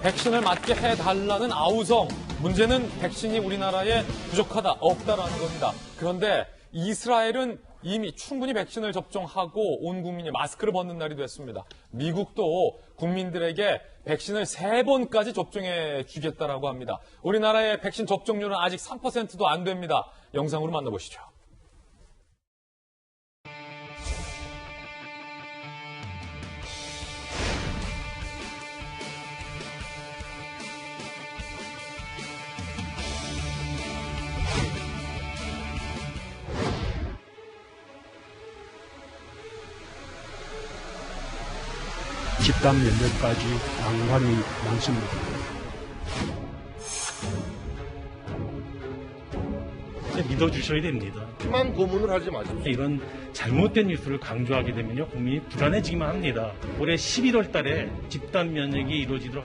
백신을 맞게 해달라는 아우성. 문제는 백신이 우리나라에 부족하다, 없다라는 겁니다. 그런데 이스라엘은 이미 충분히 백신을 접종하고 온 국민이 마스크를 벗는 날이 됐습니다. 미국도 국민들에게 백신을 3번까지 접종해 주겠다라고 합니다. 우리나라의 백신 접종률은 아직 3%도 안 됩니다. 영상으로 만나보시죠. 집단 면역까지 난관이 많습니다. 믿어주셔야 됩니다. 희망 고문을 하지 마십시오. 이런 잘못된 뉴스를 강조하게 되면요, 국민이 불안해지기만 합니다. 올해 11월 달에 집단 면역이 이루어지도록.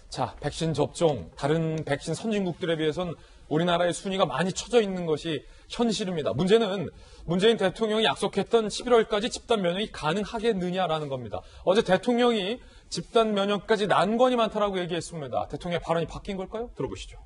자, 백신 접종, 다른 백신 선진국들에 비해서는 우리나라의 순위가 많이 처져 있는 것이 현실입니다. 문제는 문재인 대통령이 약속했던 11월까지 집단 면역이 가능하겠느냐라는 겁니다. 어제 대통령이 집단 면역까지 난관이 많다라고 얘기했습니다. 대통령의 발언이 바뀐 걸까요? 들어보시죠.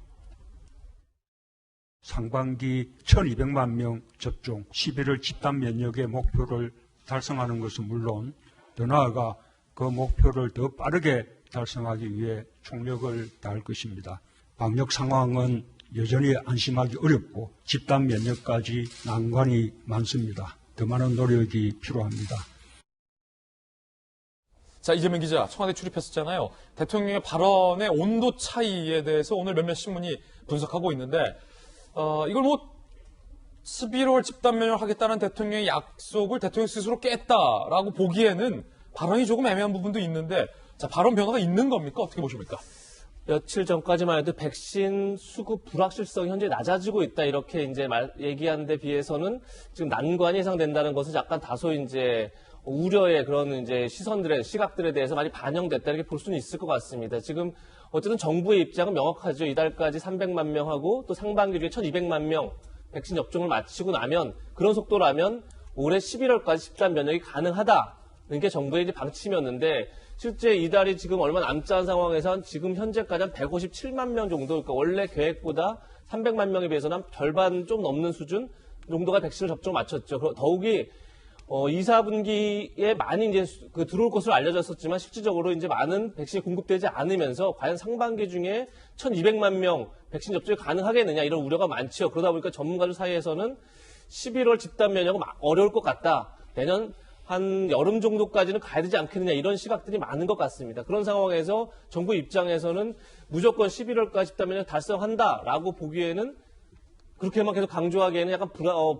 상반기 1200만 명 접종, 11월 집단 면역의 목표를 달성하는 것은 물론 더 나아가 그 목표를 더 빠르게 달성하기 위해 총력을 다할 것입니다. 방역 상황은 여전히 안심하기 어렵고 집단 면역까지 난관이 많습니다. 더 많은 노력이 필요합니다. 자, 이재명 기자, 청와대 출입했었잖아요. 대통령의 발언의 온도 차이에 대해서 오늘 몇몇 신문이 분석하고 있는데, 이걸 11월 집단 면역을 하겠다는 대통령의 약속을 대통령 스스로 깼다라고 보기에는 발언이 조금 애매한 부분도 있는데, 자, 발언 변화가 있는 겁니까? 어떻게 보십니까? 며칠 전까지만 해도 백신 수급 불확실성이 현재 낮아지고 있다 이렇게 이제 얘기하는 데 비해서는 지금 난관이 예상된다는 것은 약간 다소 이제 우려의 그런 이제 시각들에 대해서 많이 반영됐다 이렇게 볼 수는 있을 것 같습니다. 지금 어쨌든 정부의 입장은 명확하죠. 이달까지 300만 명하고 또 상반기 중에 1200만 명 백신 접종을 마치고 나면 그런 속도라면 올해 11월까지 집단 면역이 가능하다는 게 정부의 이제 방침이었는데 실제 이달이 지금 얼마 남지 않은 상황에서 지금 현재까지 한 157만 명 정도, 그러니까 원래 계획보다 300만 명에 비해서는 한 절반 좀 넘는 수준 정도가 백신을 접종 마쳤죠. 더욱이 2, 4분기에 많이 이제 들어올 것으로 알려졌었지만 실질적으로 이제 많은 백신이 공급되지 않으면서 과연 상반기 중에 1,200만 명 백신 접종이 가능하겠느냐 이런 우려가 많죠. 그러다 보니까 전문가들 사이에서는 11월 집단 면역은 어려울 것 같다. 내년 한 여름 정도까지는 가야 되지 않겠느냐 이런 시각들이 많은 것 같습니다. 그런 상황에서 정부 입장에서는 무조건 11월까지 집단 면역 달성한다라고 보기에는 그렇게만 계속 강조하기에는 약간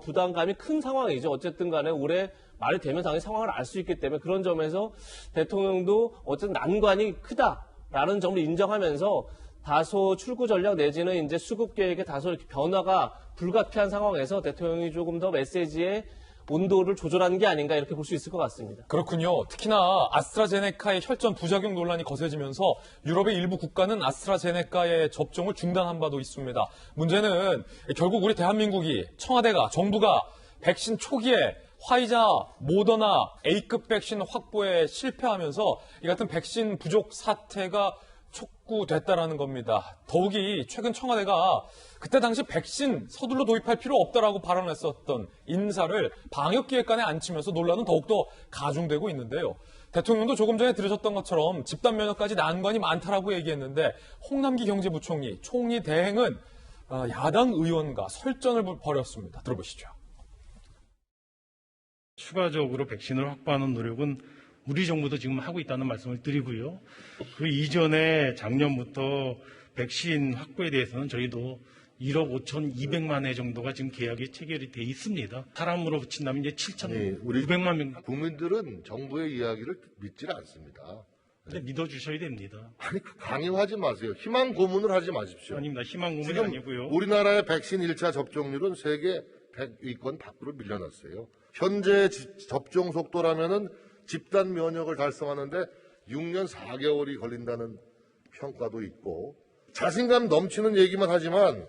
부담감이 큰 상황이죠. 어쨌든 간에 올해 말이 되면 당연히 상황을 알 수 있기 때문에 그런 점에서 대통령도 어쨌든 난관이 크다라는 점을 인정하면서 다소 출구 전략 내지는 이제 수급 계획에 다소 이렇게 변화가 불가피한 상황에서 대통령이 조금 더 메시지에 온도를 조절하는 게 아닌가 이렇게 볼 수 있을 것 같습니다. 그렇군요. 특히나 아스트라제네카의 혈전 부작용 논란이 거세지면서 유럽의 일부 국가는 아스트라제네카의 접종을 중단한 바도 있습니다. 문제는 결국 우리 대한민국이 청와대가 정부가 백신 초기에 화이자, 모더나, A급 백신 확보에 실패하면서 이 같은 백신 부족 사태가 촉구됐다라는 겁니다. 더욱이 최근 청와대가 그때 당시 백신 서둘러 도입할 필요 없다라고 발언했었던 인사를 방역기획관에 앉히면서 논란은 더욱더 가중되고 있는데요. 대통령도 조금 전에 들으셨던 것처럼 집단 면역까지 난관이 많다라고 얘기했는데 홍남기 경제부총리, 총리 대행은 야당 의원과 설전을 벌였습니다. 들어보시죠. 추가적으로 백신을 확보하는 노력은 우리 정부도 지금 하고 있다는 말씀을 드리고요. 그 이전에 작년부터 백신 확보에 대해서는 저희도 1억 5,200만 회 정도가 지금 계약이 체결이 돼 있습니다. 사람으로 붙인다면 이제 7,900만 명. 국민들은 정부의 이야기를 믿질 않습니다. 근데 믿어주셔야 됩니다. 아니, 강요하지 마세요. 희망 고문을 하지 마십시오. 아닙니다. 희망 고문이 지금 아니고요. 우리나라의 백신 1차 접종률은 세계 100위권 밖으로 밀려났어요. 현재 접종 속도라면은 집단 면역을 달성하는데 6년 4개월이 걸린다는 평가도 있고 자신감 넘치는 얘기만 하지만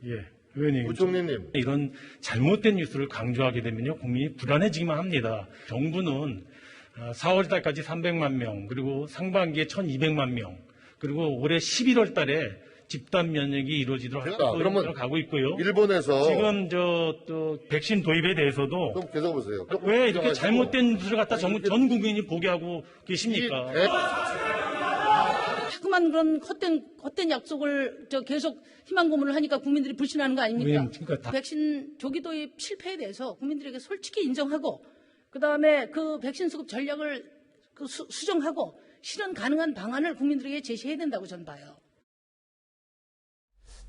예. 의원님, 부총리님. 이런 잘못된 뉴스를 강조하게 되면요, 국민이 불안해지기만 합니다. 정부는 4월 달까지 300만 명, 그리고 상반기에 1200만 명, 그리고 올해 11월 달에 집단 면역이 이루어지도록 자, 하도록 그러면 가고 있고요. 일본에서 지금 또 백신 도입에 대해서도 좀 계속 보세요. 왜 이렇게 잘못된 뉴스를 갖다 전 국민이 보게 하고 계십니까? 자꾸만 그런 헛된 약속을 계속 희망 고문을 하니까 국민들이 불신하는 거 아닙니까? 의원님, 그러니까 백신 조기 도입 실패에 대해서 국민들에게 솔직히 인정하고 그다음에 그 백신 수급 전략을 수정하고 실현 가능한 방안을 국민들에게 제시해야 된다고 저는 봐요.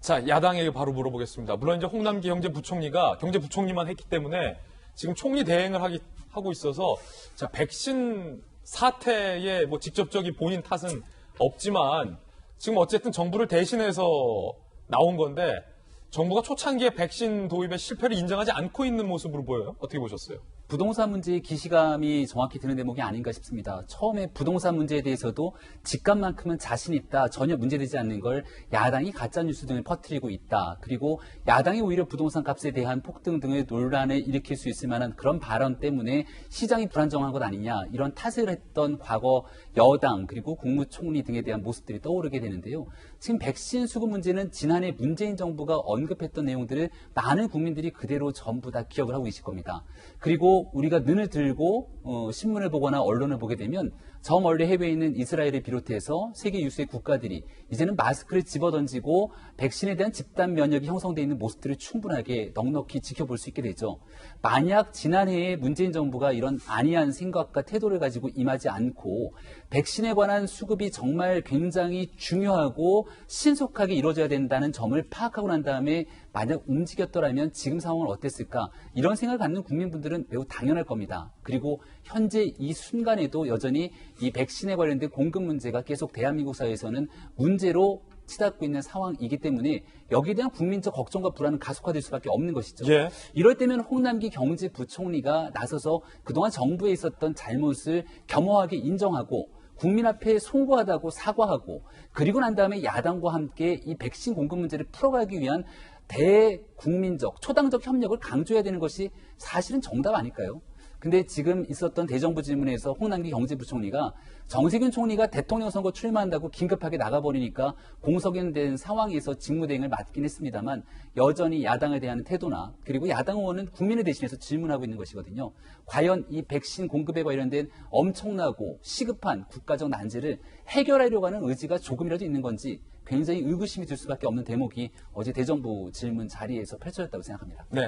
자, 야당에게 바로 물어보겠습니다. 물론 이제 홍남기 경제부총리가 경제부총리만 했기 때문에 지금 총리 대행을 하고 있어서 자, 백신 사태에 뭐 직접적인 본인 탓은 없지만 지금 어쨌든 정부를 대신해서 나온 건데 정부가 초창기에 백신 도입의 실패를 인정하지 않고 있는 모습으로 보여요. 어떻게 보셨어요? 부동산 문제의 기시감이 정확히 드는 대목이 아닌가 싶습니다. 처음에 부동산 문제에 대해서도 집값만큼은 자신 있다, 전혀 문제되지 않는 걸 야당이 가짜뉴스 등을 퍼뜨리고 있다. 그리고 야당이 오히려 부동산 값에 대한 폭등 등의 논란을 일으킬 수 있을 만한 그런 발언 때문에 시장이 불안정한 것 아니냐, 이런 탓을 했던 과거 여당 그리고 국무총리 등에 대한 모습들이 떠오르게 되는데요. 지금 백신 수급 문제는 지난해 문재인 정부가 언급했던 내용들을 많은 국민들이 그대로 전부 다 기억을 하고 계실 겁니다. 그리고 우리가 눈을 들고 신문을 보거나 언론을 보게 되면 저 멀리 해외에 있는 이스라엘을 비롯해서 세계 유수의 국가들이 이제는 마스크를 집어던지고 백신에 대한 집단 면역이 형성되어 있는 모습들을 충분하게 넉넉히 지켜볼 수 있게 되죠. 만약 지난해에 문재인 정부가 이런 안이한 생각과 태도를 가지고 임하지 않고 백신에 관한 수급이 정말 굉장히 중요하고 신속하게 이루어져야 된다는 점을 파악하고 난 다음에 만약 움직였더라면 지금 상황은 어땠을까? 이런 생각을 갖는 국민분들은 매우 당연할 겁니다. 그리고 현재 이 순간에도 여전히 이 백신에 관련된 공급 문제가 계속 대한민국 사회에서는 문제로 치닫고 있는 상황이기 때문에 여기에 대한 국민적 걱정과 불안은 가속화될 수밖에 없는 것이죠. 예. 이럴 때면 홍남기 경제부총리가 나서서 그동안 정부에 있었던 잘못을 겸허하게 인정하고 국민 앞에 송구하다고 사과하고 그리고 난 다음에 야당과 함께 이 백신 공급 문제를 풀어가기 위한 대국민적, 초당적 협력을 강조해야 되는 것이 사실은 정답 아닐까요? 근데 지금 있었던 대정부 질문에서 홍남기 경제부총리가 정세균 총리가 대통령 선거 출마한다고 긴급하게 나가버리니까 공석연된 상황에서 직무대행을 맡긴 했습니다만 여전히 야당에 대한 태도나 그리고 야당 의원은 국민을 대신해서 질문하고 있는 것이거든요. 과연 이 백신 공급에 관련된 엄청나고 시급한 국가적 난제를 해결하려고 하는 의지가 조금이라도 있는 건지 굉장히 의구심이 들 수밖에 없는 대목이 어제 대정부 질문 자리에서 펼쳐졌다고 생각합니다. 네.